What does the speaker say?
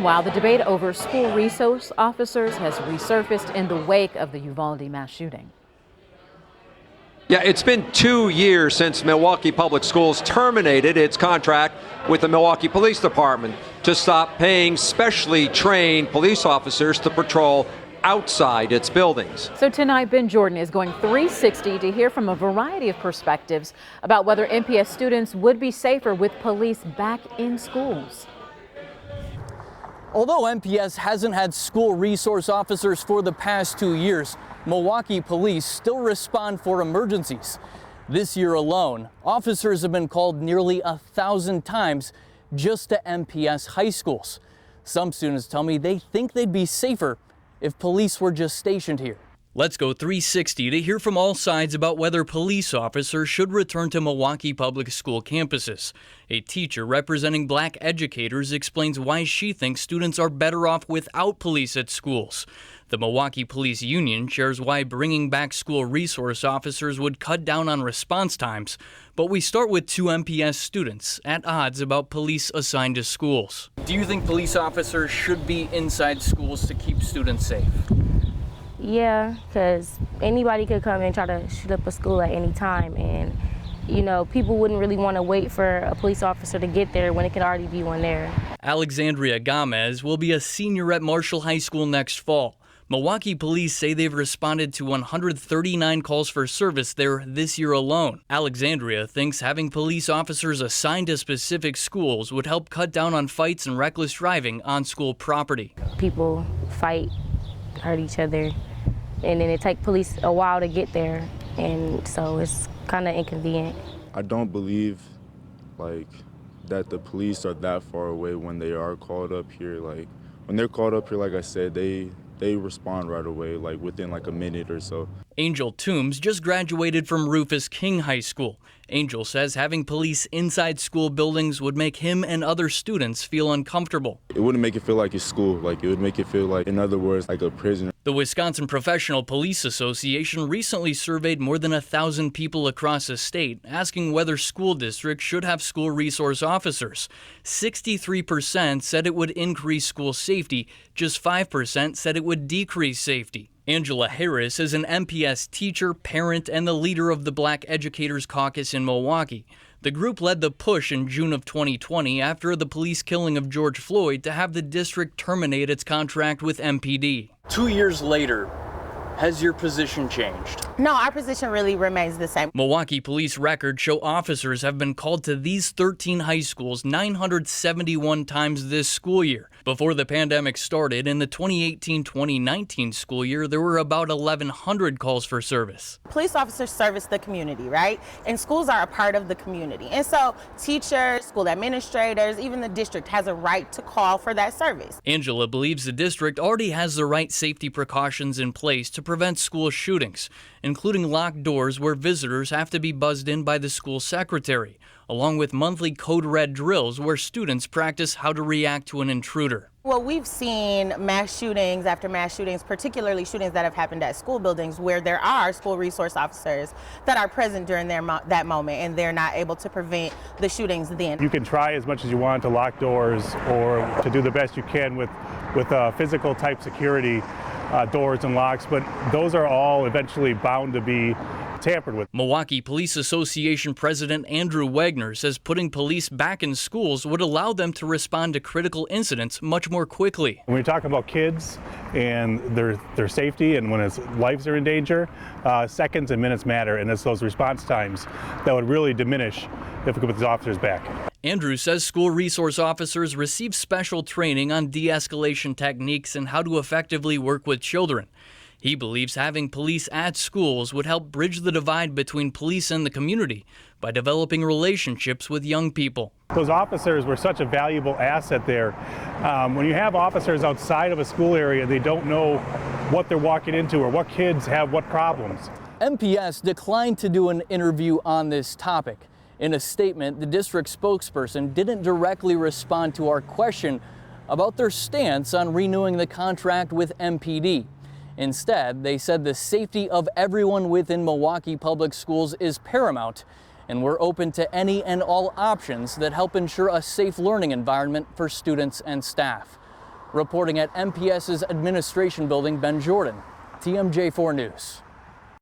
Meanwhile, the debate over school resource officers has resurfaced in the wake of the Uvalde mass shooting. Yeah, it's been 2 years since Milwaukee Public Schools terminated its contract with the Milwaukee Police Department to stop paying specially trained police officers to patrol outside its buildings. So tonight, Ben Jordan is going 360 to hear from a variety of perspectives about whether MPS students would be safer with police back in schools. Although MPS hasn't had school resource officers for the past 2 years, Milwaukee police still respond for emergencies. This year alone, officers have been called nearly 1,000 times just to MPS high schools. Some students tell me they think they'd be safer if police were just stationed here. Let's go 360 to hear from all sides about whether police officers should return to Milwaukee Public School campuses. A teacher representing black educators explains why she thinks students are better off without police at schools. The Milwaukee Police Union shares why bringing back school resource officers would cut down on response times. But we start with two MPS students at odds about police assigned to schools. Do you think police officers should be inside schools to keep students safe? Yeah, because anybody could come and try to shoot up a school at any time, and people wouldn't really want to wait for a police officer to get there when it could already be one there. Alexandria Gomez will be a senior at Marshall High School next fall. Milwaukee police say they've responded to 139 calls for service there this year alone. Alexandria thinks having police officers assigned to specific schools would help cut down on fights and reckless driving on school property. People fight, hurt each other, and then it takes police a while to get there, and so it's kind of inconvenient. I don't believe that the police are that far away when they are called up here. When they're called up here, like I said, they respond right away, within a minute or so. Angel Toombs just graduated from Rufus King High School. Angel says having police inside school buildings would make him and other students feel uncomfortable. It wouldn't make it feel like it's school. It would make it feel like, in other words, like a prison. The Wisconsin Professional Police Association recently surveyed more than 1,000 people across the state, asking whether school districts should have school resource officers. 63% said it would increase school safety. Just 5% said it would decrease safety. Angela Harris is an MPS teacher, parent, and the leader of the Black Educators Caucus in Milwaukee. The group led the push in June of 2020 after the police killing of George Floyd to have the district terminate its contract with MPD. 2 years later, has your position changed? No, our position really remains the same. Milwaukee police records show officers have been called to these 13 high schools 971 times this school year. Before the pandemic started, in the 2018-2019 school year, there were about 1,100 calls for service. Police officers service the community, right? And schools are a part of the community. And so teachers, school administrators, even the district has a right to call for that service. Angela believes the district already has the right safety precautions in place to prevent school shootings, including locked doors where visitors have to be buzzed in by the school secretary, along with monthly code red drills where students practice how to react to an intruder. Well, we've seen mass shootings after mass shootings, particularly shootings that have happened at school buildings where there are school resource officers that are present during that moment, and they're not able to prevent the shootings then. You can try as much as you want to lock doors or to do the best you can with physical type security doors and locks, but those are all eventually bound to be tampered with. Milwaukee Police Association President Andrew Wagner says putting police back in schools would allow them to respond to critical incidents much more quickly. When we talk about kids and their safety and when lives are in danger, seconds and minutes matter, and it's those response times that would really diminish if we could put these officers back. Andrew says school resource officers receive special training on de-escalation techniques and how to effectively work with children. He believes having police at schools would help bridge the divide between police and the community by developing relationships with young people. Those officers were such a valuable asset there. When you have officers outside of a school area, they don't know what they're walking into or what kids have what problems. MPS declined to do an interview on this topic. In a statement, the district spokesperson didn't directly respond to our question about their stance on renewing the contract with MPD. Instead, they said the safety of everyone within Milwaukee Public Schools is paramount, and we're open to any and all options that help ensure a safe learning environment for students and staff. Reporting at MPS's administration building, Ben Jordan, TMJ4 News.